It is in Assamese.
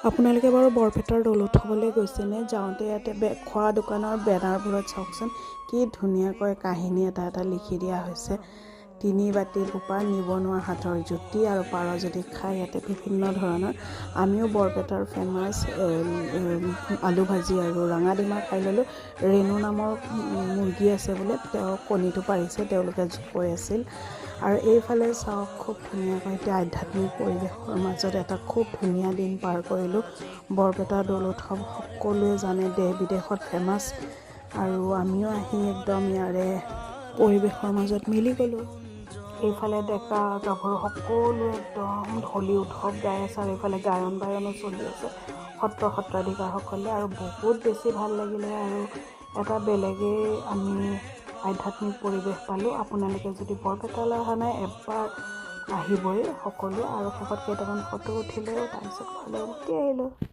আপোনালোকে বাৰু বৰপেটাৰ দৌল উৎসৱলৈ গৈছেনে? যাওঁতে ইয়াতে খোৱা দোকানৰ বেনাৰবোৰত চাওকচোন কি ধুনীয়াকৈ কাহিনী এটা লিখি দিয়া হৈছে। তিনি বাতি বোপা নিবনুৱা হাতৰ জুতি আৰু পাৰ যদি খাই, ইয়াতে বিভিন্ন ধৰণৰ। আমিও বৰপেটাৰ ফেমাছ আলু ভাজি আৰু ৰঙাডিমা খাই ল'লোঁ। ৰেণু নামৰ মুৰ্গী আছে বোলে, তেওঁ কণীটো পাৰিছে, তেওঁলোকে কৈ আছিল। আৰু এইফালে চাওক খুব ধুনীয়াকৈ এতিয়া আধ্যাত্মিক পৰিৱেশৰ মাজত এটা খুব ধুনীয়া দিন পাৰ কৰিলোঁ। বৰপেটা দৌল উৎসৱ সকলোৱে জানে দেশ বিদেশত ফেমাছ, আৰু আমিও আহি একদম ইয়াৰে পৰিৱেশৰ মাজত মিলি গ'লোঁ। এইফালে ডেকা গাভৰু সকলোৱে একদম হোলী উৎসৱ গাই আছে, আৰু এইফালে গায়ন বায়নো চলি আছে সত্ৰাধিকাৰসকলে, আৰু বহুত বেছি ভাল লাগিলে। আৰু এটা বেলেগেই আমি আধ্যাত্মিক পৰিৱেশ পালোঁ। আপোনালোকে যদি বৰপেটালৈ অহা নাই, এবাৰ আহিবই সকলোৱে। আৰু শেষত কেইটামান ফটো উঠিলোঁ, তাৰপিছত ঘৰলৈ উভতি আহিলোঁ।